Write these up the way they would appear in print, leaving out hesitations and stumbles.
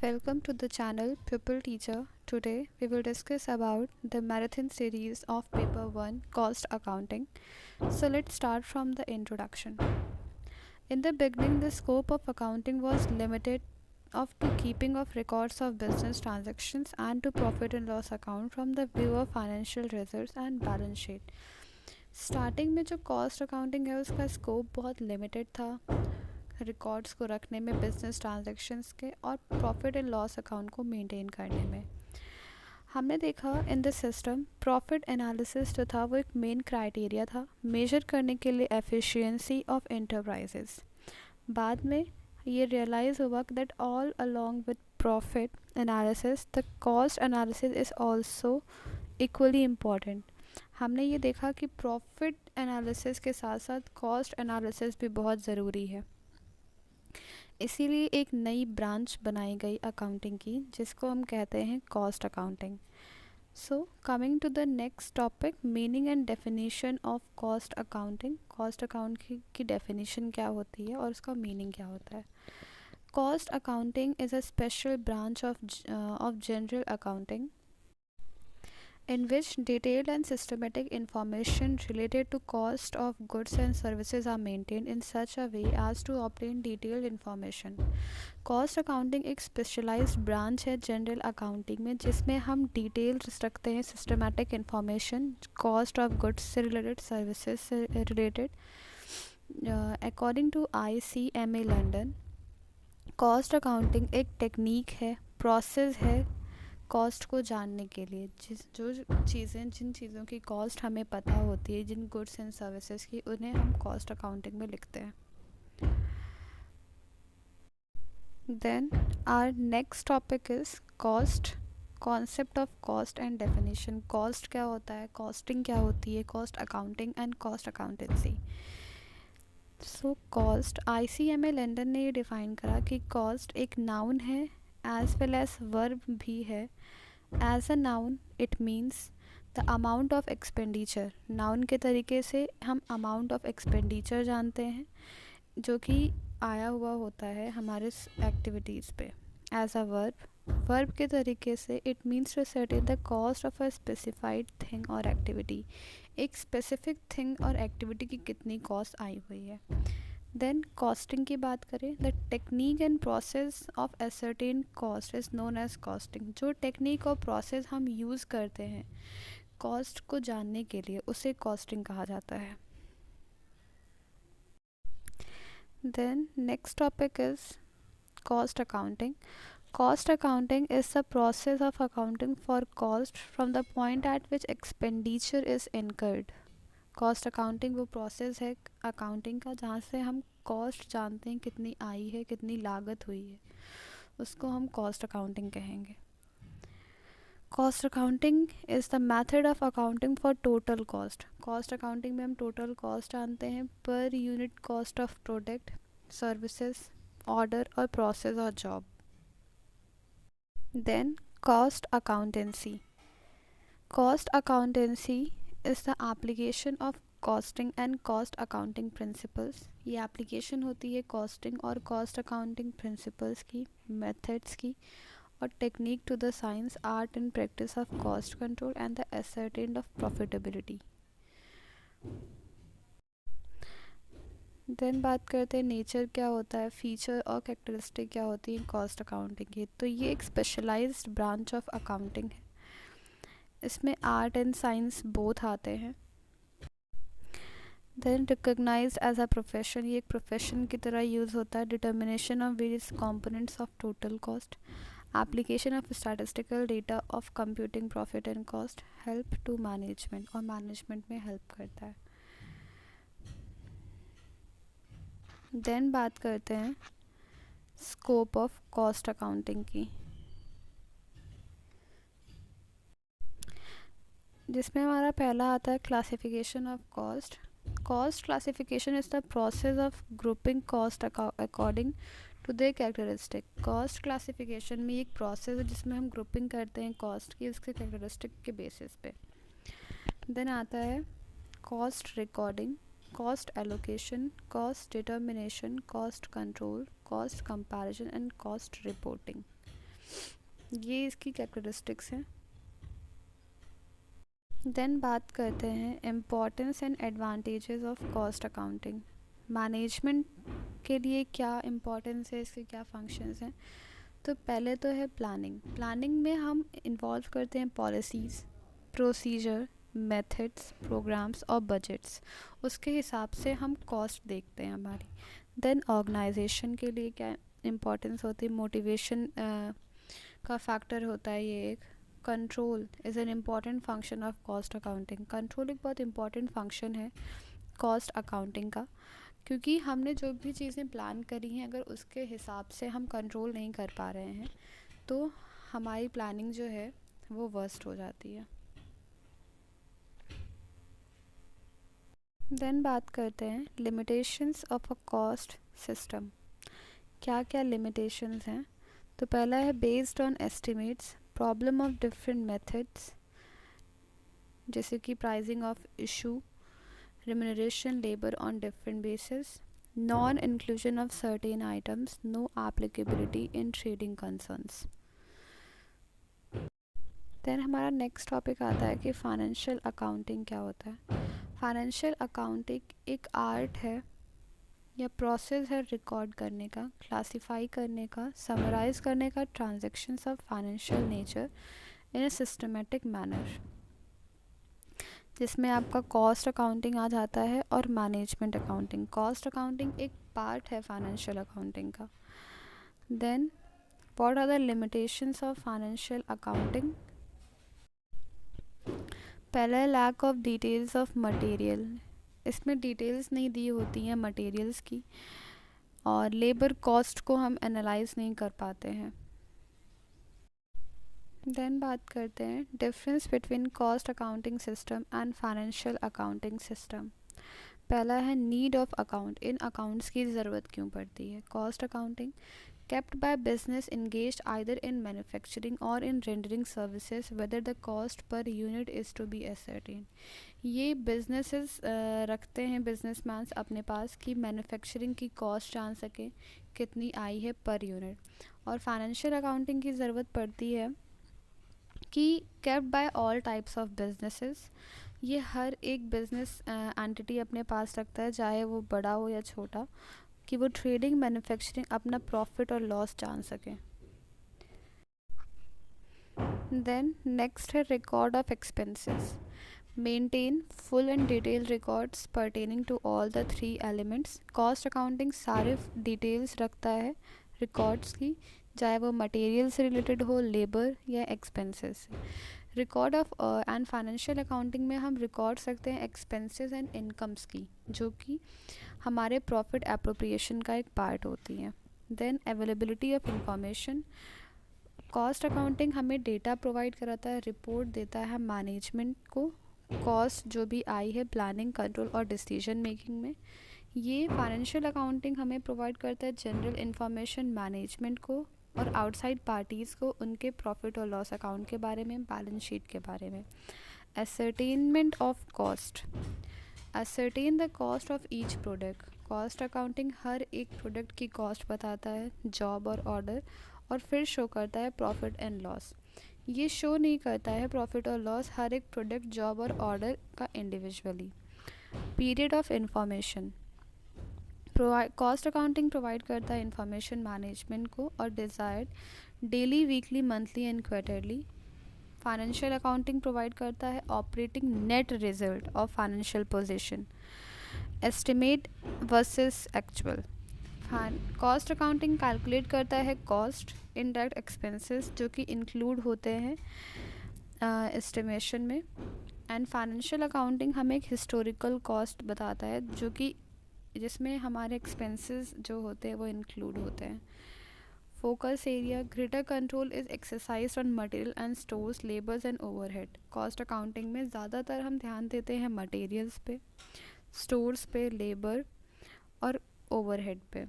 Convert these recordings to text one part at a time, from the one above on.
Welcome to the channel Pupil Teacher. Today we will discuss about the marathon series of paper 1 cost accounting. So let's start from the introduction. In the beginning the scope of accounting was limited of to keeping of records of business transactions and to profit and loss account from the view of financial results and balance sheet. Starting में जो cost accounting है उसका scope बहुत limited था records को रखने में, business transactions के और प्रॉफिट एंड लॉस अकाउंट को मेंटेन करने में। हमने देखा in the system profit analysis जो था वो एक मेन क्राइटेरिया था मेजर करने के लिए एफिशिएंसी ऑफ एंटरप्राइजेस। बाद में ये रियलाइज़ हुआ that all along with profit analysis the cost analysis is also equally important. हमने ये देखा कि प्रॉफिट एनालिसिस के साथ साथ कॉस्ट एनालिसिस भी बहुत ज़रूरी है। इसीलिए एक नई ब्रांच बनाई गई अकाउंटिंग की जिसको हम कहते हैं cost accounting. So coming to the next topic, meaning and definition of cost accounting. Cost account की डेफिनेशन क्या होती है और उसका मीनिंग क्या होता है। Cost accounting is a special branch of general accounting in which detailed and systematic information related to cost of goods and services are maintained in such a way as to obtain detailed information. Cost accounting एक specialised branch है general accounting में जिसमें हम details रखते हैं, systematic information cost of goods से related, services से related. According to ICMA London, cost accounting एक टेक्निक है, प्रोसेस है कॉस्ट को जानने के लिए। जिन चीज़ों की कॉस्ट हमें पता होती है, जिन गुड्स एंड सर्विसेज की, उन्हें हम कॉस्ट अकाउंटिंग में लिखते हैं। Then our next topic is cost, concept of cost and definition. Cost क्या होता है, कॉस्टिंग क्या होती है, cost accounting and cost accountancy. So cost, ICMA London ने ये डिफ़ाइन करा कि कॉस्ट एक नाउन है एज वेल एज वर्ब भी है। As a noun it means the amount of expenditure. Noun के तरीके से हम अमाउंट ऑफ एक्सपेंडिचर जानते हैं जो कि आया हुआ होता है हमारे एक्टिविटीज़ पे। एज अ वर्ब के तरीके से it means to certain the cost of a specified thing और एक्टिविटी। एक स्पेसिफिक थिंग और एक्टिविटी की कितनी कॉस्ट आई हुई है। देन कॉस्टिंग की बात करें, the technique and process of ascertain cost is known as costing. जो टेक्निक और प्रोसेस हम यूज़ करते हैं कॉस्ट को जानने के लिए उसे कॉस्टिंग कहा जाता है। Then next topic is cost accounting. Cost accounting is the process of accounting for cost from the point at which expenditure is incurred. Cost accounting वो प्रोसेस है अकाउंटिंग का जहाँ से हम कॉस्ट जानते हैं कितनी आई है, कितनी लागत हुई है, उसको हम कॉस्ट अकाउंटिंग कहेंगे। Cost accounting is the method of accounting for total cost. Cost accounting में हम टोटल कॉस्ट जानते हैं पर unit cost of product, services, order और प्रोसेस और job. Then cost accountancy. Cost accountancy is the application of costing and cost accounting principles. ये application होती है कॉस्टिंग और कॉस्ट अकाउंटिंग प्रिंसिपल्स की, मेथड्स की और technique to the science, art and practice of cost control and the ascertain of profitability. Then बात करते हैं नेचर क्या होता है, फीचर और कैरेक्टरिस्टिक क्या होती है कॉस्ट अकाउंटिंग की। तो ये एक स्पेशलाइज्ड ब्रांच ऑफ अकाउंटिंग है, इसमें आर्ट एंड साइंस बोथ आते हैं। Then recognize as a profession, ये एक प्रोफेशन की तरह यूज़ होता है। Determination of various components of total cost, application of statistical data of computing profit and cost, help to management, और मैनेजमेंट में हेल्प करता है। देन बात करते हैं स्कोप ऑफ कॉस्ट अकाउंटिंग की, जिसमें हमारा पहला आता है classification of cost. Cost classification is the process of grouping cost according to their characteristic. Cost classification में एक प्रोसेस है जिसमें हम ग्रुपिंग करते हैं कॉस्ट की उसके कैरेक्टरिस्टिक के बेसिस पे। देन आता है cost recording, cost allocation, cost determination, cost control, cost comparison and cost reporting. ये इसकी कैरेक्टरिस्टिक्स हैं। देन बात करते हैं importance and advantages of cost accounting. Management के लिए क्या इम्पोर्टेंस है, इसके क्या फंक्शंस हैं। तो पहले तो है प्लानिंग। प्लानिंग में हम इन्वॉल्व करते हैं पॉलिसीज़, प्रोसीजर, मेथड्स, प्रोग्राम्स और बजट्स। उसके हिसाब से हम कॉस्ट देखते हैं हमारी। देन ऑर्गेनाइजेशन के लिए क्या इम्पोर्टेंस होती है, मोटिवेशन का फैक्टर होता है ये एक। Control is an important function of cost accounting. Control एक बहुत इम्पॉर्टेंट फंक्शन है कॉस्ट अकाउंटिंग का, क्योंकि हमने जो भी चीज़ें प्लान करी हैं अगर उसके हिसाब से हम कंट्रोल नहीं कर पा रहे हैं तो हमारी प्लानिंग जो है वो वर्स्ट हो जाती है। देन बात करते हैं limitations of a cost system. क्या क्या लिमिटेशंस हैं। तो पहला है based on estimates, problem of different methods जैसे कि pricing of issue, remuneration labor on different basis, non-inclusion of certain items, no applicability in trading concerns. Then हमारा next topic आता है कि फाइनेंशियल अकाउंटिंग क्या होता है। फाइनेंशियल अकाउंटिंग एक आर्ट है या प्रोसेस है रिकॉर्ड करने का, क्लासीफाई करने का, समराइज करने का transactions of financial nature in a systematic manner, जिसमें आपका कॉस्ट अकाउंटिंग आ जाता है और मैनेजमेंट अकाउंटिंग। कॉस्ट अकाउंटिंग एक पार्ट है फाइनेंशियल अकाउंटिंग का। Then what are the limitations of financial accounting. पहले lack of details of material, इसमें डिटेल्स नहीं दी होती हैं मटेरियल्स की, और लेबर कॉस्ट को हम एनालाइज नहीं कर पाते हैं। देन बात करते हैं difference between cost accounting system and financial accounting system. पहला है need of account, in accounts की ज़रूरत क्यों पड़ती है। Cost accounting kept by business engaged either in manufacturing or in rendering services whether the cost per unit is to be ascertained। ये businesses रखते हैं businessmans अपने पास कि मैन्युफैक्चरिंग की कॉस्ट जान सकें कितनी आई है पर यूनिट। और फाइनेंशियल अकाउंटिंग की ज़रूरत पड़ती है कि kept by all types of businesses, ये हर एक बिजनेस एंटिटी अपने पास रखता है चाहे वो बड़ा हो या छोटा, कि वो ट्रेडिंग मैन्युफैक्चरिंग अपना प्रॉफिट और लॉस जान सकें। देन नेक्स्ट है record of expenses. Maintain full and detail records pertaining to all the 3 elements. Cost accounting सारे डिटेल्स रखता है रिकॉर्ड्स की, चाहे वो मटेरियल से रिलेटेड हो, लेबर या expenses. Record of and financial accounting में हम रिकॉर्ड्स रखते हैं एक्सपेंसेस एंड इनकम्स की, जो कि हमारे प्रॉफिट एप्रोप्रिएशन का एक पार्ट होती है। Then availability of information. Cost accounting हमें डेटा प्रोवाइड कराता है, रिपोर्ट देता है मैनेजमेंट को, कॉस्ट जो भी आई है प्लानिंग, कंट्रोल और डिसीजन मेकिंग में। ये फाइनेंशियल अकाउंटिंग हमें प्रोवाइड करता है जनरल इंफॉर्मेशन मैनेजमेंट को और आउटसाइड पार्टीज़ को उनके प्रॉफिट और लॉस अकाउंट के बारे में, बैलेंस शीट के बारे में। Ascertainment of cost. Ascertain the cost of each product. Cost accounting हर एक प्रोडक्ट की कॉस्ट बताता है, जॉब और ऑर्डर, और फिर शो करता है प्रॉफिट एंड लॉस। ये शो नहीं करता है प्रॉफिट और लॉस हर एक प्रोडक्ट, जॉब और ऑर्डर का individually. Period of information. Cost accounting provide करता है इंफॉर्मेशन मैनेजमेंट को और desired daily, weekly, monthly and quarterly. Financial accounting provide करता है operating net result of financial position, estimate versus actual. Cost accounting calculate करता है cost, indirect expenses जो कि इंक्लूड होते हैं एस्टिमेशन में। एंड फाइनेंशियल अकाउंटिंग हमें एक हिस्टोरिकल कॉस्ट बताता है जो कि जिसमें हमारे एक्सपेंसेस जो होते हैं वो इंक्लूड होते हैं। Focus area. Greater control is exercise on material and stores, labours and overhead. Cost accounting में ज़्यादातर हम ध्यान देते हैं मटेरियल्स पे, स्टोर्स पे, लेबर और ओवरहेड पे,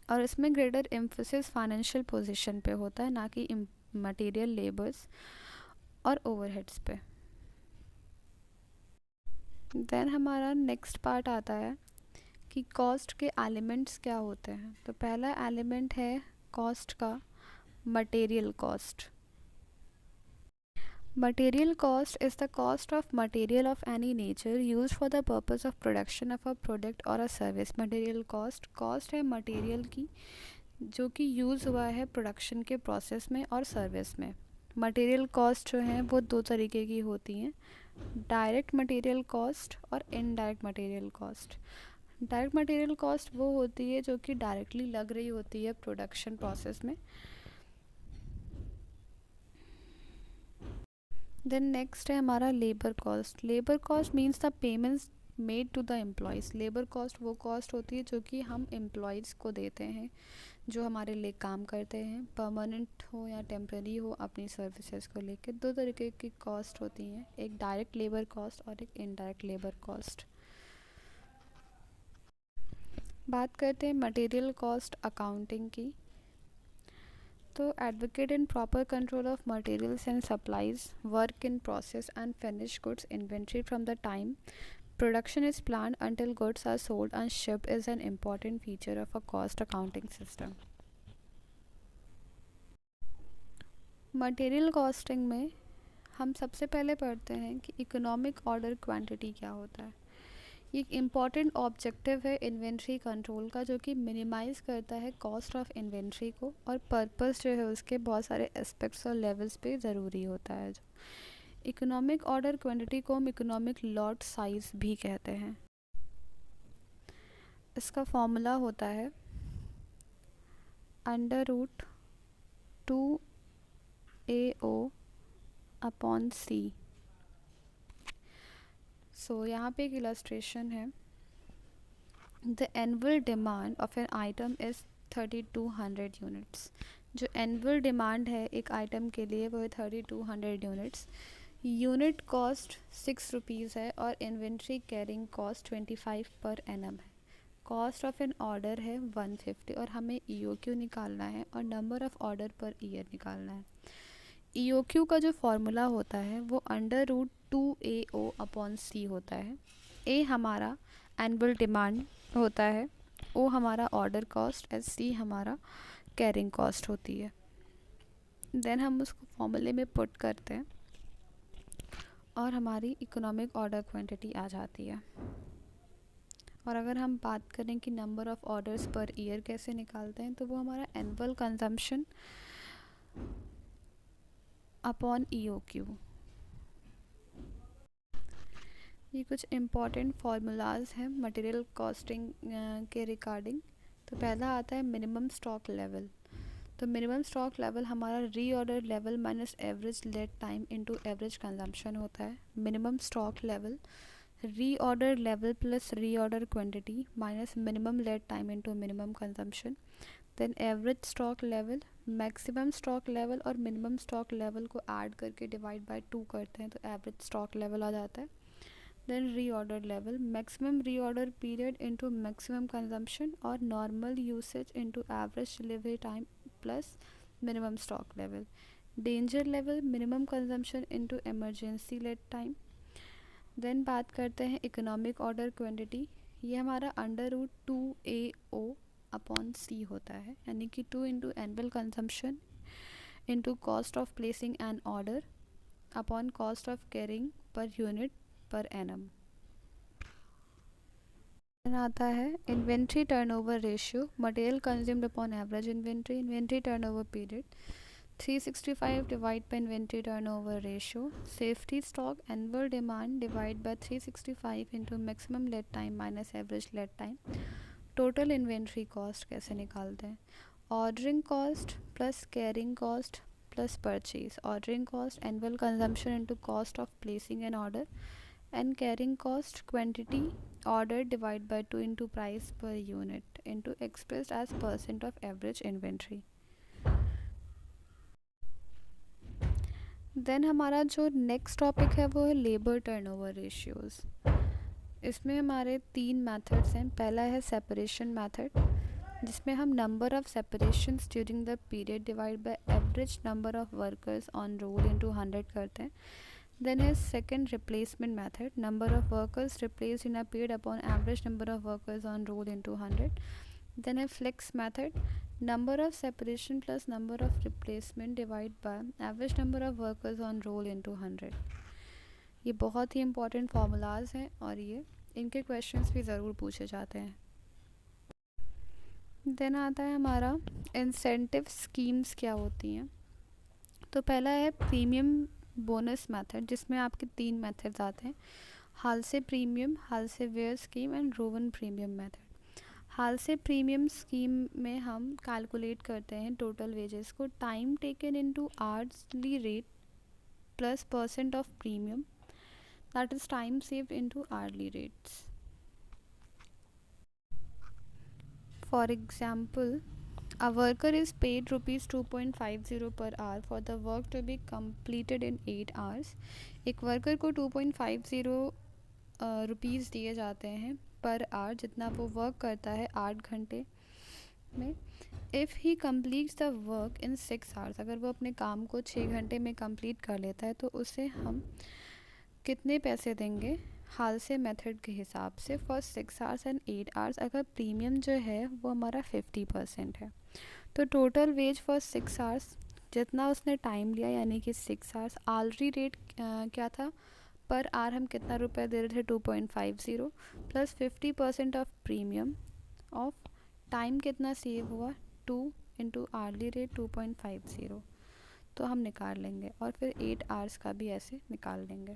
और इसमें ग्रेटर एम्फोसिस फाइनेंशियल पोजीशन पे होता है, ना कि मटेरियल, लेबर्स और ओवरहेड्स पे। देन हमारा नेक्स्ट पार्ट आता है कि कॉस्ट के एलिमेंट्स क्या होते हैं। तो पहला एलिमेंट है कॉस्ट का material cost. Material cost is the cost of material of any nature used for the purpose of production of a product or a service. Material cost है material की जो कि यूज़ हुआ है प्रोडक्शन के process में और सर्विस में. मटेरियल कॉस्ट जो है वो दो तरीके की होती हैं, डायरेक्ट मटेरियल कॉस्ट और indirect material cost. Direct material cost वो होती है जो कि डायरेक्टली लग रही होती है प्रोडक्शन प्रोसेस में. देन नेक्स्ट है हमारा labour cost. Labour cost means the payments made to the employees. Labour cost वो कॉस्ट होती है जो कि हम एम्प्लॉयज़ को देते हैं जो हमारे लिए काम करते हैं, परमानेंट हो या टेम्प्रेरी हो, अपनी सर्विसेज को लेकर. दो तरीके की कॉस्ट होती हैं, एक डायरेक्ट लेबर कॉस्ट और एक इनडायरेक्ट लेबर कॉस्ट. बात करते हैं मटेरियल कॉस्ट अकाउंटिंग की. तो advocate in proper control of materials and supplies, work in process and finish goods inventory from the time production is planned until goods are sold and shipped is an important feature of a cost accounting system. Material costing में हम सबसे पहले पढ़ते हैं कि economic order quantity क्या होता है. ये एक इम्पॉर्टेंट ऑब्जेक्टिव है इन्वेंट्री कंट्रोल का जो कि मिनिमाइज़ करता है कॉस्ट ऑफ इन्वेंट्री को, और पर्पस जो है उसके बहुत सारे एस्पेक्ट्स और लेवल्स पे ज़रूरी होता है. जो इकोनॉमिक ऑर्डर क्वांटिटी को हम इकोनॉमिक लॉट साइज भी कहते हैं. इसका फॉर्मूला होता है √2AO अपॉन C. सो यहाँ पे एक इलस्ट्रेशन है. The annual demand of an item is 3200 units. जो एनुअल डिमांड है एक आइटम के लिए वो है 3200 यूनिट्स. यूनिट कॉस्ट 6 रुपीज़ है और inventory carrying cost 25 per annum है. कॉस्ट ऑफ एन ऑर्डर है 150 और हमें EOQ निकालना है और number of order per year निकालना है. EOQ का जो फॉर्मूला होता है वो √2AO अपॉन C होता है. A हमारा एनुअल डिमांड होता है, O हमारा ऑर्डर कॉस्ट, C हमारा कैरिंग कॉस्ट होती है. देन हम उसको फॉर्मूले में पुट करते हैं और हमारी इकोनॉमिक ऑर्डर क्वांटिटी आ जाती है. और अगर हम बात करें कि number of orders per year कैसे निकालते हैं तो वो हमारा एनुअल कंजम्पशन अपॉन EOQ. ये कुछ इम्पॉर्टेंट फार्मूलाज हैं मटेरियल कॉस्टिंग के रिगार्डिंग. तो पहला आता है मिनिमम स्टॉक लेवल. तो मिनिमम स्टॉक लेवल हमारा reorder level minus average lead time into average consumption होता है. Minimum stock level reorder level plus reorder quantity minus minimum lead time into minimum consumption. Then average stock level maximum stock level और minimum stock level को add करके divide by 2 करते हैं तो average stock level आ जाता है. Then reorder level maximum reorder period into maximum consumption और normal usage into average delivery time plus minimum stock level. Danger level minimum consumption into emergency lead time. Then बात करते हैं economic order quantity. ये हमारा √2AO upon C होता है, यानी कि 2 into annual consumption into cost of placing an order upon cost of carrying per unit per annum. आता है inventory turnover ratio material consumed upon average inventory. Inventory turnover period 365 divide by inventory turnover ratio. Safety stock annual demand divide by 365 into maximum lead time minus average lead time. Total inventory cost कैसे निकालते हैं. Ordering cost plus carrying cost plus purchase. Ordering cost annual consumption into cost of placing an order and carrying cost quantity ordered divided by 2 into price per unit into expressed as percent of average inventory. Then हमारा जो next topic है वो है labour turnover ratios. इसमें हमारे 3 methods हैं. पहला है सेपरेशन मेथड जिसमें हम number of separations during the period divide by average number of workers on roll into 100 करते हैं. Then is second replacement method. Number of workers replaced in a period upon average number of workers on roll into 100. Then a flex method, number of separation plus number of replacement divide by average number of workers on roll into 100. ये बहुत ही important formulas हैं और ये इनके questions भी ज़रूर पूछे जाते हैं. देन आता है हमारा इंसेंटिव स्कीम्स क्या होती हैं. तो पहला है प्रीमियम बोनस मेथड, जिसमें आपके 3 मेथड्स आते हैं, हाल से premium, Halsey Weir scheme and Rowan premium method. Halsey premium scheme में हम कैलकुलेट करते हैं टोटल वेजेस को time taken into hourly rate plus percent of premium, that is time saved into hourly rates. For example, a worker is paid rupees 2.50 per hour for the work to be completed in 8 hours. एक worker को 2.50 rupees दिए जाते हैं per hour, जितना वो work करता है 8 घंटे में. If he completes the work in 6 hours, अगर वो अपने काम को 6 घंटे में कंप्लीट कर लेता है तो उसे हम कितने पैसे देंगे हाल से मेथड के हिसाब से फॉर 6 आवर्स एंड 8 आवर्स. अगर प्रीमियम जो है वो हमारा 50% है तो टोटल वेज फॉर 6 आवर्स जितना उसने टाइम लिया यानी कि 6 आवर्स, आलरी रेट क्या था पर आवर, हम कितना रुपए दे रहे थे 2.50 plus 50% of premium of time कितना सेव हुआ 2 इंटू आरली रेट 2.50, तो हम निकाल लेंगे और फिर 8 आवर्स का भी ऐसे निकाल लेंगे.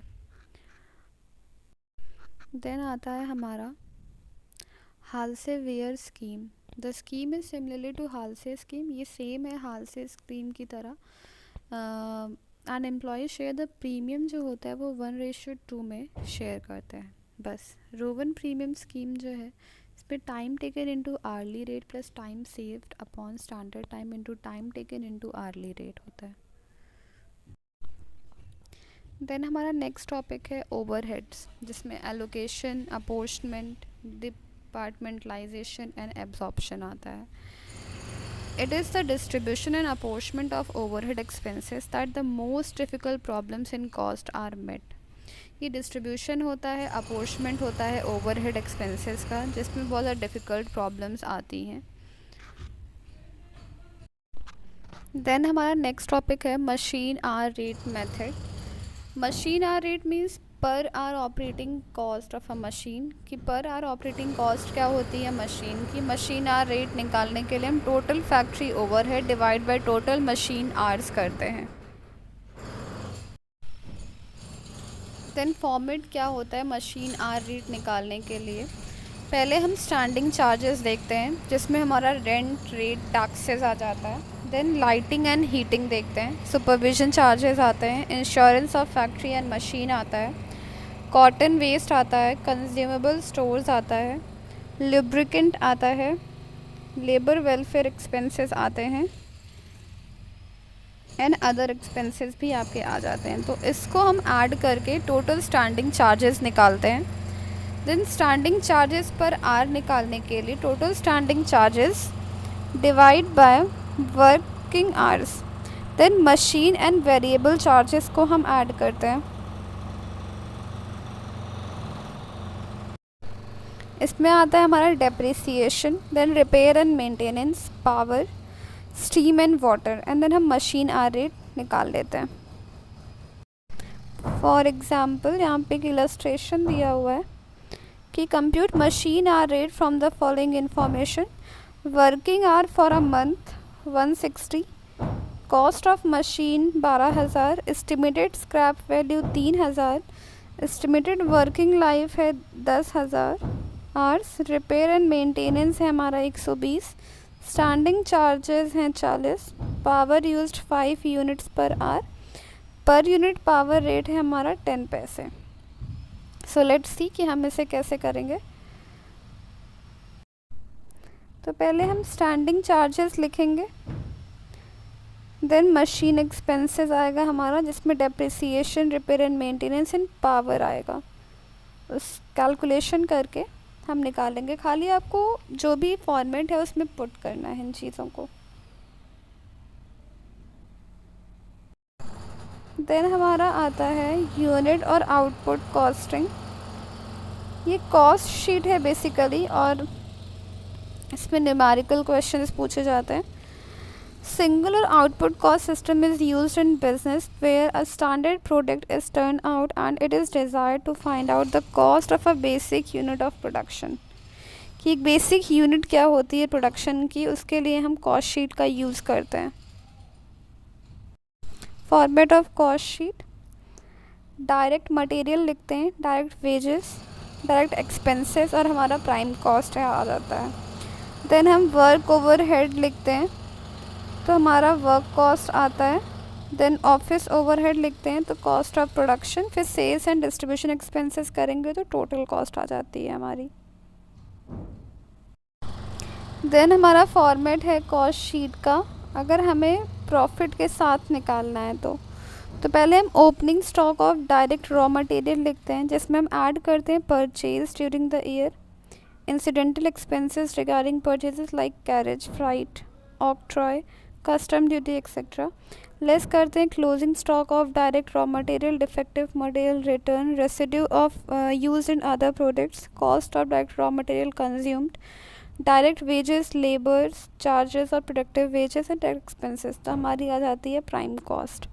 देन आता है हमारा Halsey Weir scheme. The scheme is similarly to Halsey scheme, ये सेम है हाल से स्कीम की तरह. An employee share the premium जो होता है वो 1:2 में शेयर करते हैं. बस रोवन प्रीमियम स्कीम जो है इसमें time taken into hourly rate plus time saved upon standard time into time taken into hourly rate होता है. देन हमारा नेक्स्ट टॉपिक है ओवरहेड्स, जिसमें allocation, apportionment, departmentalisation and absorption आता है. It is the distribution and apportionment of overhead expenses that the most difficult problems in cost are met. ये distribution होता है, अपोर्शमेंट होता है ओवरहेड एक्सपेंसेस का, जिसमें बहुत ज़्यादा डिफ़िकल्ट प्रॉब्लम्स आती हैं. देन हमारा नेक्स्ट टॉपिक है machine hour rate method. Machine hour rate means per hour operating cost of a machine. कि पर आवर ऑपरेटिंग कॉस्ट क्या होती है मशीन की. मशीन आवर रेट निकालने के लिए हम total factory overhead divide by total machine hours करते हैं. देन फॉर्मेट क्या होता है मशीन आवर रेट निकालने के लिए. पहले हम स्टैंडिंग चार्जेस देखते हैं, जिसमें हमारा रेंट, रेट, टैक्सेस आ जाता है. देन लाइटिंग एंड हीटिंग देखते हैं, सुपरविजन चार्जेस आते हैं, insurance of factory and machine आता है, कॉटन वेस्ट आता है, कंज्यूमेबल स्टोर्स आता है, लुब्रिकेंट आता है, लेबर वेलफेयर एक्सपेंसेस आते हैं एंड अदर एक्सपेंसेस भी आपके आ जाते हैं. तो इसको हम ऐड करके टोटल स्टैंडिंग चार्जेस निकालते हैं. Then standing charges per hour निकालने के लिए total standing charges divide by working hours. Then machine and variable charges को हम ऐड करते हैं. इसमें आता है हमारा depreciation, then repair and maintenance, power, steam and water, and then हम मशीन आवर रेट निकाल लेते हैं. फॉर एग्जांपल यहाँ पे एक इलस्ट्रेशन दिया हुआ है कि compute machine hour rate from the following information. Working hour for a month 160, cost of machine 12,000, estimated scrap value 3,000, estimated working life है 10,000 आवर्स, रिपेयर एंड मेंटेनेंस है हमारा 120, स्टैंडिंग चार्जेस हैं 40, power used 5 units per hour, per unit power rate है हमारा 10 पैसे. So let's see कि हम इसे कैसे करेंगे. तो पहले हम स्टैंडिंग चार्जेस लिखेंगे, देन मशीन एक्सपेंसेस आएगा हमारा, जिसमें depreciation, repair and maintenance and power आएगा. उस कैलकुलेशन करके हम निकालेंगे. खाली आपको जो भी फॉर्मेट है उसमें पुट करना है इन चीज़ों को. देन हमारा आता है यूनिट और आउटपुट कॉस्टिंग. ये कॉस्ट शीट है बेसिकली, और इसमें न्यूमेरिकल क्वेश्चंस पूछे जाते हैं. Singular output cost system is used in business where a standard product is turned out and it is desired to find out the cost of a basic unit of production. कि एक basic unit क्या होती है production की, उसके लिए हम cost sheet का यूज़ करते हैं. Format of cost sheet. Direct material लिखते हैं, डायरेक्ट वेजेस, डायरेक्ट एक्सपेंसेस और हमारा प्राइम कॉस्ट है आ जाता है. देन हम वर्क ओवरहेड लिखते हैं तो हमारा वर्क कॉस्ट आता है. देन ऑफिस ओवरहेड लिखते हैं तो कॉस्ट ऑफ प्रोडक्शन. फिर सेल्स एंड डिस्ट्रीब्यूशन एक्सपेंसेस करेंगे तो टोटल कॉस्ट आ जाती है हमारी. देन हमारा फॉर्मेट है कॉस्ट शीट का. अगर हमें प्रॉफिट के साथ निकालना है तो पहले हम opening stock of direct raw material लिखते हैं जिसमें हम ऐड करते हैं purchase during the year, incidental expenses regarding purchases like carriage, freight, octroi, custom duty etcetera. Less करते हैं closing stock of direct raw material, defective material return, residue of use in other products, cost of direct raw material consumed, direct wages, labours charges और productive wages and direct expenses. तो हमारी आ जाती है prime cost.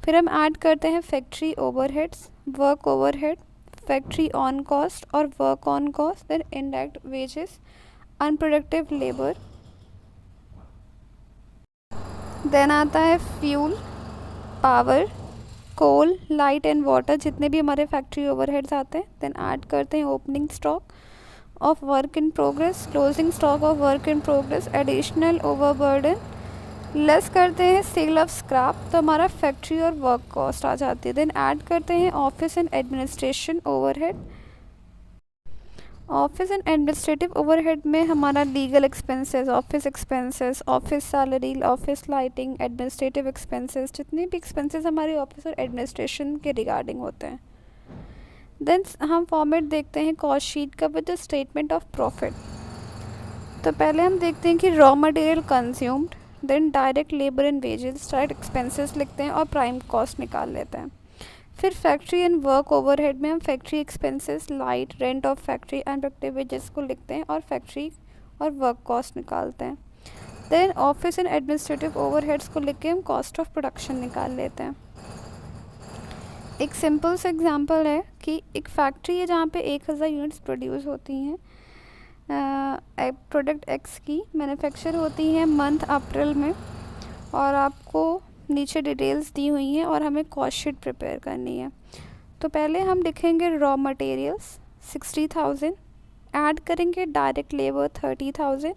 फिर हम add करते हैं factory overheads, work overhead, factory on cost और work on cost, then indirect wages, unproductive labour. Then आता है fuel, power, coal, light and water, जितने भी हमारे फैक्ट्री ओवरहेड्स आते हैं. देन ऐड करते हैं opening stock of work in progress, closing stock of work in progress, additional overburden. Less करते हैं सेल ऑफ स्क्रैप तो हमारा फैक्ट्री और वर्क कॉस्ट आ जाती है. देन ऐड करते हैं office and administration overhead. Office and administrative overhead में हमारा legal expenses, office expenses, office salary, office lighting, administrative expenses, जितने भी एक्सपेंसेस हमारे ऑफिस और एडमिनिस्ट्रेशन के रिगार्डिंग होते हैं. देन हम फॉर्मेट देखते हैं कॉस्ट शीट का with the statement of profit. तो पहले हम देखते हैं कि raw material consumed, then direct labour and wages, direct expenses लिखते हैं और प्राइम कॉस्ट निकाल लेते हैं. फिर फैक्ट्री एंड वर्क ओवरहेड में हम factory expenses, light, rent of factory and productive wages को लिखते हैं और फैक्ट्री और वर्क कॉस्ट निकालते हैं. Then office and administrative overheads को लिख के हम कॉस्ट ऑफ प्रोडक्शन निकाल लेते हैं. एक सिंपल सा एग्जांपल है कि एक फैक्ट्री है जहाँ पे 1000 यूनिट्स प्रोड्यूस होती हैं. प्रोडक्ट एक्स की मैन्युफैक्चर होती है मंथ अप्रैल में और आपको नीचे डिटेल्स दी हुई हैं और हमें कॉस्ट शीट प्रिपेयर करनी है. तो पहले हम लिखेंगे रॉ मटेरियल्स 60,000, ऐड करेंगे डायरेक्ट लेबर 30,000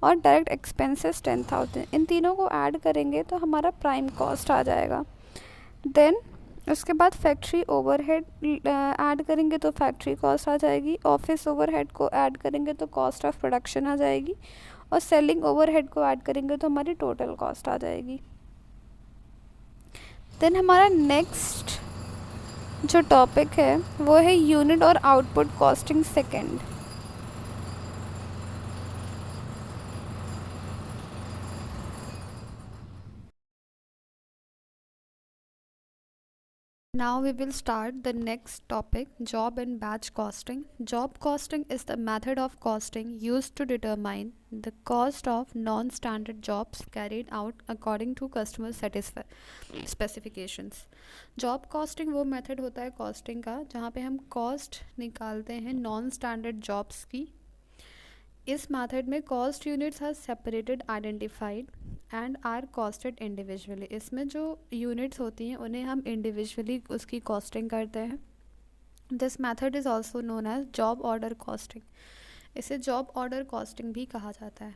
और डायरेक्ट एक्सपेंसेस 10,000. इन तीनों को ऐड करेंगे तो हमारा प्राइम कॉस्ट आ जाएगा. देन उसके बाद फैक्ट्री ओवरहेड ऐड करेंगे तो फैक्ट्री कॉस्ट आ जाएगी. ऑफिस ओवरहेड को ऐड करेंगे तो कॉस्ट ऑफ प्रोडक्शन आ जाएगी और सेलिंग ओवरहेड को ऐड करेंगे तो हमारी टोटल कॉस्ट आ जाएगी. देन हमारा नेक्स्ट जो टॉपिक है वो है यूनिट और output costing second. Now we will start the next topic, job and batch costing. Job costing is the method of costing used to determine the cost of non-standard jobs carried out according to customer specifications. Job costing वो method होता है costing का जहाँ पे हम cost निकालते हैं non-standard jobs की. इस मेथड में cost units are separated, identified and are costed individually. इसमें जो यूनिट्स होती हैं उन्हें हम इंडिविजुअली उसकी कॉस्टिंग करते हैं. This method is also known as job order costing. इसे जॉब ऑर्डर कॉस्टिंग भी कहा जाता है.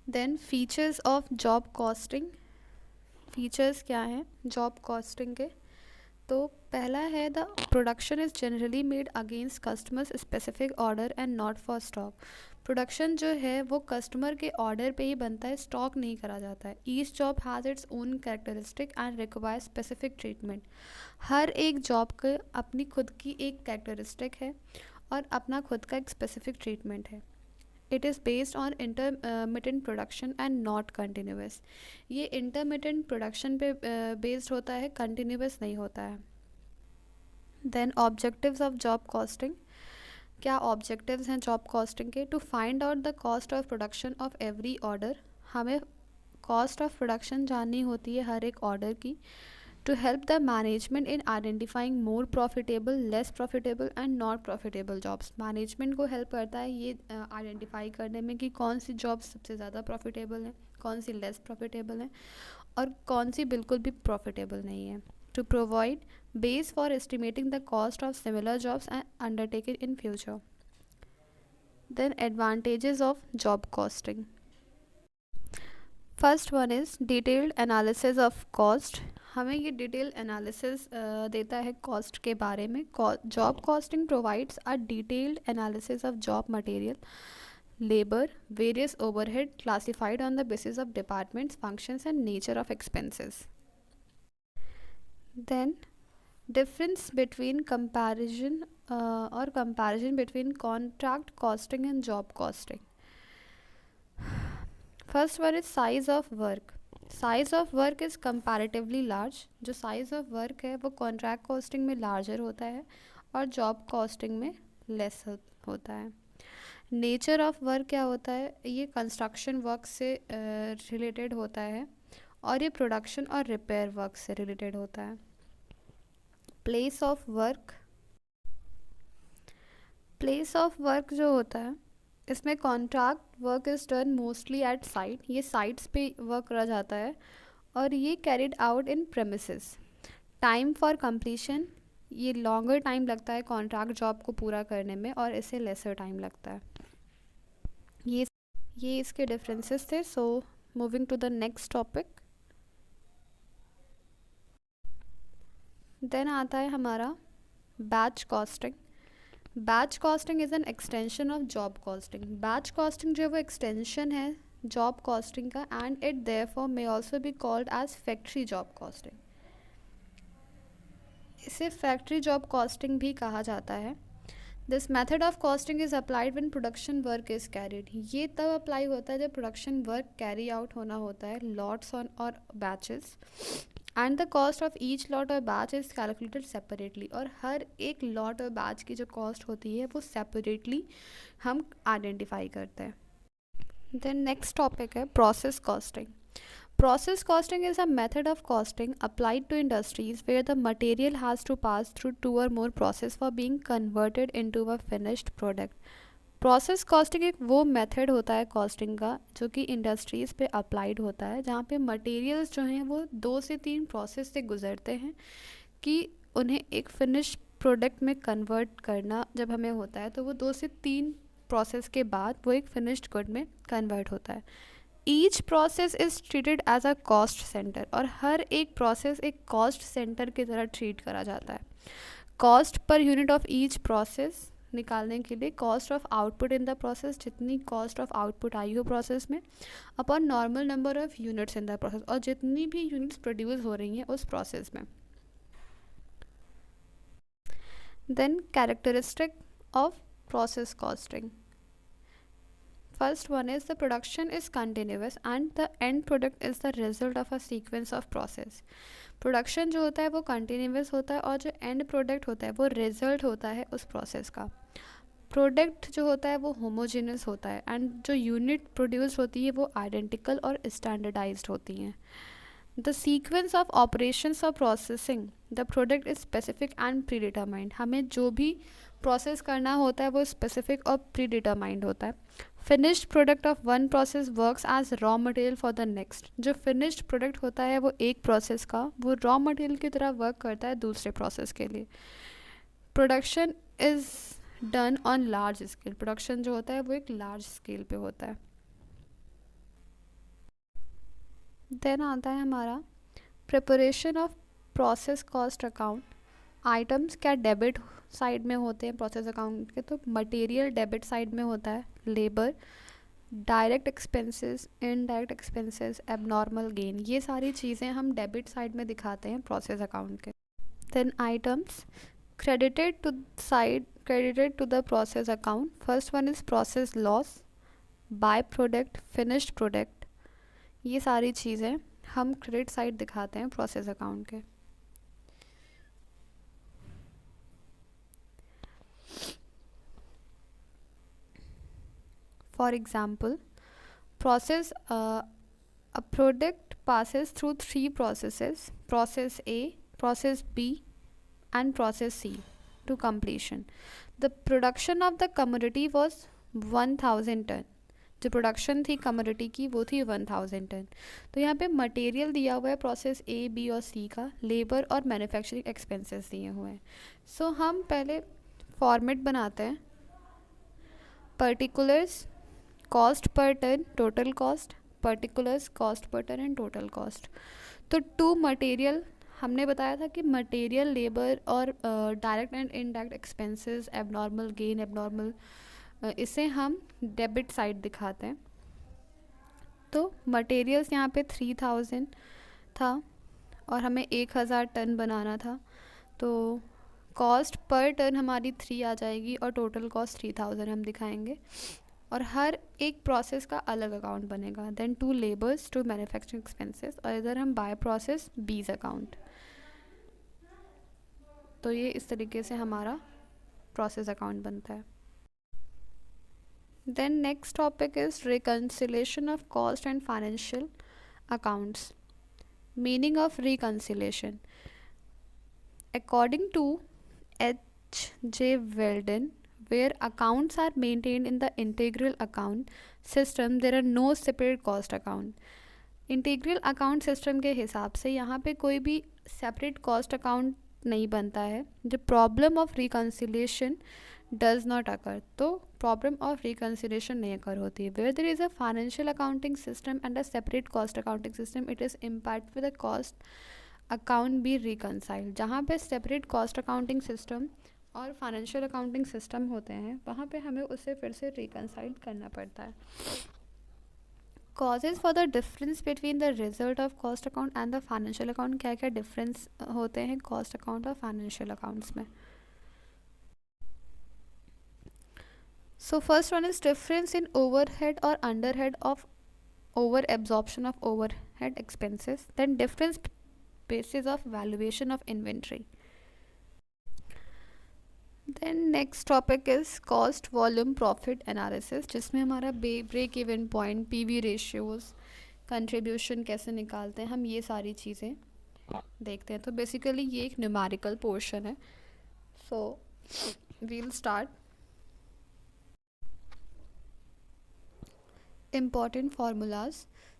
Then features of job costing. Features क्या हैं जॉब कॉस्टिंग के? तो पहला है the production is generally made against customers specific order and not for stock. Production जो है वो कस्टमर के ऑर्डर पे ही बनता है, स्टॉक नहीं करा जाता है. Each job has its own characteristic and require specific treatment. हर एक जॉब का अपनी खुद की एक कैरेक्टरिस्टिक है और अपना खुद का एक स्पेसिफिक ट्रीटमेंट है. It is based on intermittent production and not continuous. ये इंटरमिटेंट प्रोडक्शन पे बेस्ड होता है, कंटिन्यूस नहीं होता है. Then objectives of job costing. क्या ऑब्जेक्टिव्स हैं जॉब कॉस्टिंग के? To find out the cost of production of every order, हमें कॉस्ट ऑफ प्रोडक्शन जाननी होती है हर एक ऑर्डर की. To help the management in identifying more profitable, less profitable and not profitable jobs. Management को help करता है ये आइडेंटिफाई करने में कि कौन सी जॉब्स सबसे ज़्यादा प्रॉफिटेबल हैं, कौन सी लेस प्रॉफिटेबल हैं और कौन सी बिल्कुल भी प्रॉफिटेबल नहीं है. To provide base for estimating the cost of similar jobs and undertaken in future. Then advantages of job costing. First one is detailed analysis of cost. हमें ये डिटेल एनालिसिस देता है कॉस्ट के बारे में. Job costing provides a detailed analysis of job material, labour, various overhead classified on the basis of departments, functions and nature of expenses. Then difference between comparison between contract costing and job costing. First one is size of work. Size of work is comparatively large. जो size of work है वो contract costing में larger होता है और job costing में less होता है. Nature of work क्या होता है? ये construction work से related होता है और ये production और repair work से related होता है. Place of work. Place of work जो होता है इसमें contract work is done mostly eight site. ये साइट्स पे वर्क रह जाता है और ये carried out in premises. Time for completion, ये लॉन्गर टाइम लगता है कॉन्ट्रैक्ट जॉब को पूरा करने में और इसे लेसर टाइम लगता है. ये इसके डिफरेंसेस थे. So moving to the next topic. Then आता है हमारा batch costing. Batch costing is an extension of job costing. Batch costing जो है वो एक्सटेंशन है जॉब कॉस्टिंग का and it therefore may also be called as factory job costing. इसे factory job costing भी कहा जाता है. This method of costing is applied when production work is carried. ये तब अप्लाई होता है जब प्रोडक्शन वर्क कैरी आउट होना होता है लॉट्स ऑन और batches. And the cost of each lot और बैच इज़ कैलकुलेटेड सेपरेटली. और हर एक लॉट और बैच की जो कॉस्ट होती है वो सेपरेटली हम आइडेंटिफाई करते हैं. देन नेक्स्ट टॉपिक है process costing. Process costing is a method of costing applied to industries where the material has to pass through two or more process for being converted into a finished product. Process costing एक वो method होता है costing का जो कि industries पे applied होता है जहाँ पे मटेरियल्स जो हैं वो 2 से 3 प्रोसेस से गुजरते हैं कि उन्हें एक फिनिश प्रोडक्ट में कन्वर्ट करना जब हमें होता है तो वो 2 से 3 प्रोसेस के बाद वो एक फिनिश्ड गुड में कन्वर्ट होता है. Each process is treated as a cost centre. और हर एक प्रोसेस एक कॉस्ट सेंटर की तरह ट्रीट करा जाता है. Cost per unit of each process निकालने के लिए cost of output in the process, जितनी कॉस्ट ऑफ आउटपुट आई हो प्रोसेस में, upon normal number of units in the process, और जितनी भी यूनिट्स प्रोड्यूस हो रही हैं उस प्रोसेस में. Then characteristic of process costing. First one is the production is continuous and the end product is the result of a sequence of process. Production जो होता है वो कंटिन्यूस होता है और जो एंड प्रोडक्ट होता है वो रिजल्ट होता है उस प्रोसेस का. प्रोडक्ट जो होता है वो होमोजेनस होता है एंड जो यूनिट प्रोड्यूस होती है वो आइडेंटिकल और स्टैंडर्डाइज्ड होती हैं. The sequence of operations of processing the product is specific and pre determined. हमें जो भी प्रोसेस करना होता है वो स्पेसिफिक और प्री डिटरमाइंड होता है. Finished product of one process works as raw material for the next. जो फिनिश्ड प्रोडक्ट होता है वो एक प्रोसेस का वो रॉ मटेरियल की तरह वर्क करता है दूसरे प्रोसेस के लिए. Production is done on large scale. Production जो होता है वो एक लार्ज स्केल पे होता है. देन आता है हमारा preparation of process cost account. Items क्या डेबिट साइड में होते हैं प्रोसेस अकाउंट के? तो मटेरियल डेबिट साइड में होता है, labour, direct expenses, indirect expenses, abnormal gain, ये सारी चीज़ें हम डेबिट साइड में दिखाते हैं प्रोसेस अकाउंट के. Then items credited to the process account. First one is process loss, by product, finished product. ये सारी चीज़ें हम क्रेडिट साइड दिखाते हैं प्रोसेस अकाउंट के. For example, process a product passes through three processes: process A, process B, and process C to completion. The production of the commodity was 1000 ton. जो production थी commodity की वो थी 1000 ton. तो यहाँ पे मटेरियल दिया हुआ है प्रोसेस ए, बी और सी का, लेबर और मैन्युफैक्चरिंग एक्सपेंसेस दिए हुए हैं. सो हम पहले फॉर्मेट बनाते हैं. Particulars cost per ton, total cost, particulars cost per ton and total cost. तो टू मटेरियल हमने बताया था कि मटेरियल, लेबर और direct and indirect expenses, abnormal gain, abnormal, इसे हम डेबिट साइड दिखाते हैं. तो मटेरियल्स यहाँ पे 3000 था और हमें 1000 टन बनाना था. तो कॉस्ट पर टन हमारी 3 आ जाएगी और टोटल कॉस्ट 3000 हम दिखाएंगे. और हर एक प्रोसेस का अलग अकाउंट बनेगा. Then to labours, to manufacturing expenses, और इधर हम बाय प्रोसेस बीज अकाउंट. तो ये इस तरीके से हमारा प्रोसेस अकाउंट बनता है. Then next topic is reconciliation of cost and financial accounts. Meaning of reconciliation. According to H.J. Weldon, where accounts are maintained in the integral account system, there are no separate cost account. Integral account system के हिसाब से यहाँ पे कोई भी separate cost account नहीं बनता है. जो problem of reconciliation does not occur. तो प्रॉब्लम ऑफ रिकन्सिलेशन नहीं अकर होती है. Where there is a financial accounting system and a separate cost accounting system, it is impact with the cost account be reconciled. जहाँ पे separate cost accounting system और financial accounting system होते हैं वहाँ पे हमें उसे फिर से रिकनसाइल करना पड़ता है. Causes for the difference between the result of cost account and the financial account. क्या क्या डिफरेंस होते हैं कॉस्ट अकाउंट और फाइनेंशियल अकाउंट्स में. So first one is difference in overhead or underhead of over absorption of overhead expenses. Then difference basis of valuation of inventory. Then next topic is cost volume profit analysis, जिसमें हमारा break even point, PV ratios, contribution कैसे निकालते हैं, हम ये सारी चीज़ें देखते हैं. तो बेसिकली ये एक न्यूमेरिकल पोर्शन है. सो we'll start. Important formulas.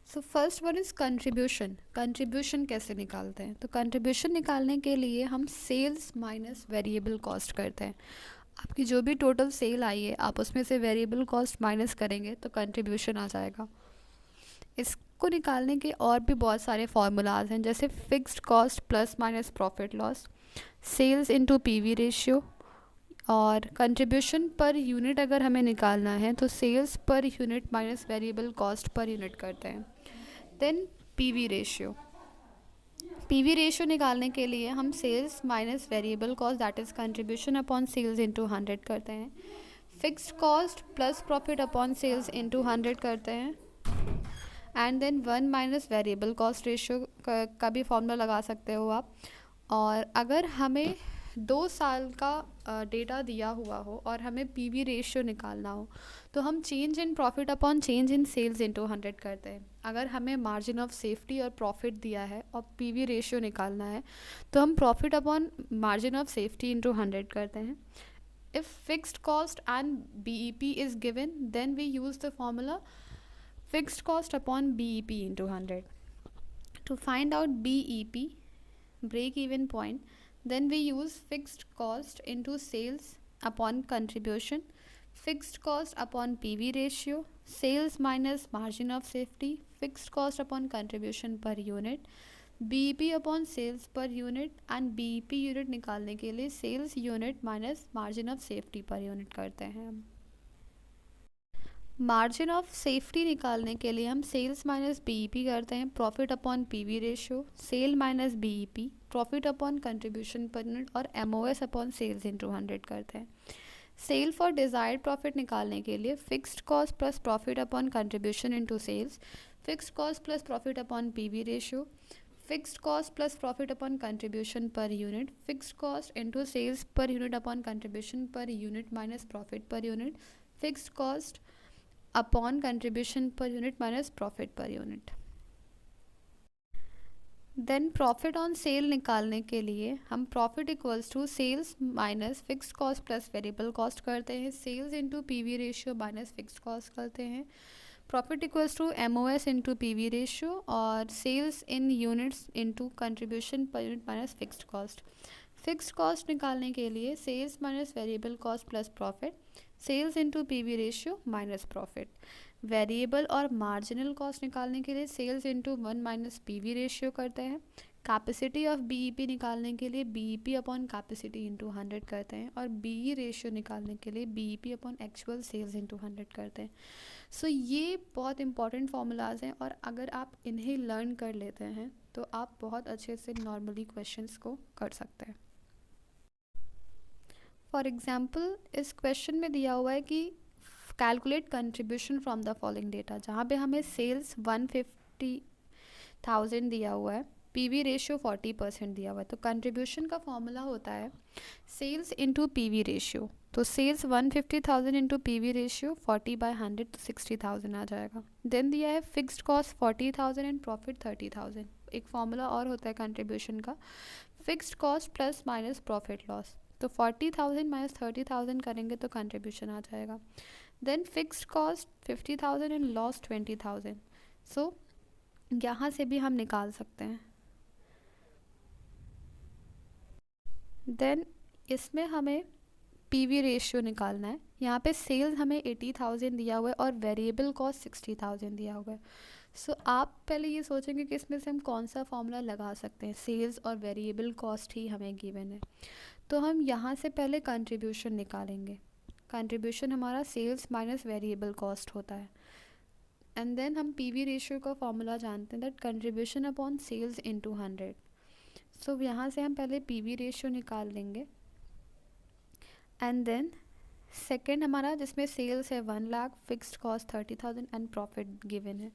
So first one is contribution. Contribution कैसे निकालते हैं. तो कंट्रीब्यूशन निकालने के लिए हम सेल्स माइनस वेरिएबल कॉस्ट करते हैं. आपकी जो भी टोटल सेल आई है आप उसमें से वेरिएबल कॉस्ट माइनस करेंगे तो कंट्रीब्यूशन आ जाएगा. इसको निकालने के और भी बहुत सारे फार्मूलाज हैं, जैसे fixed cost plus minus profit loss, sales into PV ratio, और कंट्रीब्यूशन पर यूनिट अगर हमें निकालना है तो sales per unit minus variable cost per unit करते हैं. Then PV ratio. PV ratio निकालने के लिए हम sales minus variable cost that is contribution upon sales into 100 करते हैं. Fixed cost plus profit upon sales into 100 करते हैं. And then 1 minus variable cost ratio का भी फॉर्मूला लगा सकते हो आप. और अगर हमें 2 साल का डेटा दिया हुआ हो और हमें पीवी रेशियो निकालना हो तो हम change in profit upon change in sales into 100 करते हैं. अगर हमें मार्जिन ऑफ सेफ्टी और प्रॉफिट दिया है और पीवी रेशियो निकालना है तो हम profit upon margin of safety into 100 करते हैं. If fixed cost and BEP is given then we use the formula fixed cost upon BEP into 100. To find out BEP, break even point, then we use fixed cost into sales upon contribution, fixed cost upon PV ratio, sales minus margin of safety, fixed cost upon contribution per unit, BEP upon sales per unit, and BEP unit निकालने के लिए sales unit minus margin of safety per unit करते हैं. Margin of safety निकालने के लिए हम sales minus BEP करते हैं, profit upon PV ratio, sale minus BEP, profit upon contribution per unit, और एमओएस अपॉन सेल्स इनटू 100 करते हैं. सेल फॉर डिज़ायर्ड प्रॉफिट निकालने के लिए fixed cost plus profit upon contribution into sales, fixed cost plus profit upon PV ratio, fixed cost plus profit upon contribution per unit, fixed cost into sales per unit upon contribution per unit minus profit per unit, fixed cost upon contribution per unit minus profit per unit. Then profit on sale निकालने के लिए हम profit equals to sales minus fixed cost plus variable cost करते हैं, sales into PV ratio minus fixed cost करते हैं, profit equals to MOS into PV ratio और sales in units into contribution per unit minus fixed cost. Fixed cost निकालने के लिए sales minus variable cost plus profit, sales into PV ratio minus profit. Variable और marginal cost निकालने के लिए sales into 1 minus PV ratio करते हैं। Capacity of BEP निकालने के लिए बीईपी अपॉन कैपेसिटी इंटू 100 करते हैं और बीई रेशियो निकालने के लिए BEP upon actual sales into 100 करते हैं। सो ये बहुत इंपॉर्टेंट फार्मूलाज हैं और अगर आप इन्हें लर्न कर लेते हैं तो आप बहुत अच्छे से नॉर्मली क्वेश्चंस को कर सकते हैं। फॉर एग्जाम्पल इस क्वेश्चन में दिया हुआ है कि calculate contribution from the following data, जहाँ पे हमें सेल्स 150,000 दिया हुआ है, पीवी रेशियो 40% दिया हुआ है। तो कंट्रीब्यूशन का फॉर्मूला होता है सेल्स इंटू पीवी रेशियो। तो सेल्स 150,000 इंटू पीवी रेशियो 40/100 तो 60,000 आ जाएगा। देन दिया है फिक्स्ड कॉस्ट 40,000 एंड प्रॉफिट 30,000। एक फॉर्मूला और होता है कंट्रीब्यूशन का, fixed cost plus minus profit loss. तो 40,000 माइनस 30,000 करेंगे तो कंट्रीब्यूशन आ जाएगा। Then fixed cost 50,000 and loss 20,000। So यहाँ से भी हम निकाल सकते हैं। देन इसमें हमें पीवी रेशियो निकालना है। यहाँ पे सेल्स हमें 80,000 दिया हुआ है और वेरिएबल कॉस्ट 60,000 दिया हुआ है। सो आप पहले ये सोचेंगे कि इसमें से हम कौन सा फॉर्मूला लगा सकते हैं। सेल्स और वेरिएबल कॉस्ट ही हमें गिवन है, तो हम यहाँ से पहले कंट्रीब्यूशन निकालेंगे। कंट्रीब्यूशन हमारा सेल्स माइनस वेरिएबल कॉस्ट होता है। एंड देन हम पीवी रेशियो का फॉर्मूला जानते हैं, that contribution upon sales into 100। So यहाँ से हम पहले पीवी रेशियो निकाल लेंगे। एंड देन सेकेंड हमारा जिसमें सेल्स है 1 lakh, fixed cost 30,000 and profit given है।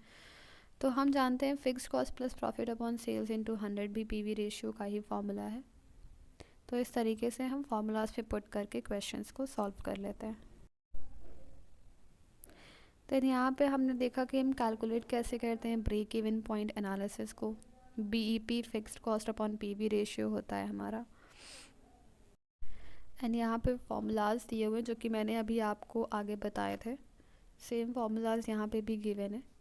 तो हम जानते हैं fixed cost plus profit upon sales into 100 भी पीवी रेशियो का ही फॉर्मूला है। तो इस तरीके से हम फार्मूलाज पे पुट करके क्वेश्चंस को सॉल्व कर लेते हैं। तो यहाँ पे हमने देखा कि हम कैलकुलेट कैसे करते हैं ब्रेक इवन पॉइंट एनालिसिस को। BEP fixed cost upon PV ratio होता है हमारा। एंड यहाँ पे फार्मूलाज दिए हुए जो कि मैंने अभी आपको आगे बताए थे, सेम फार्मूलाज यहाँ पे भी गिवन है।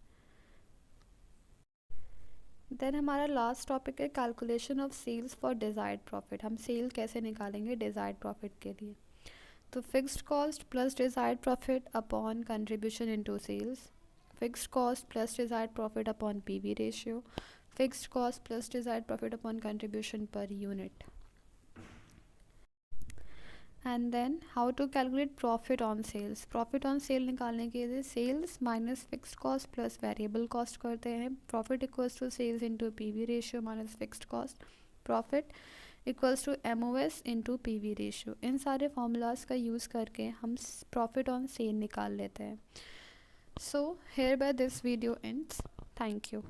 देन हमारा लास्ट टॉपिक है calculation of sales for desired profit. हम सेल कैसे निकालेंगे डिज़ायर्ड प्रॉफिट के लिए। तो fixed cost plus desired profit upon contribution into sales, fixed cost plus desired profit upon PV ratio, fixed cost plus desired profit upon contribution per unit. And then how to calculate profit on sales. Profit on sale निकालने के लिए sales minus fixed cost plus variable cost करते हैं। Profit equals to sales into PV ratio minus fixed cost, profit equals to MOS into PV ratio. इन सारे formulas का use करके हम प्रॉफिट ऑन सेल निकाल लेते हैं। So here by this video ends. Thank you.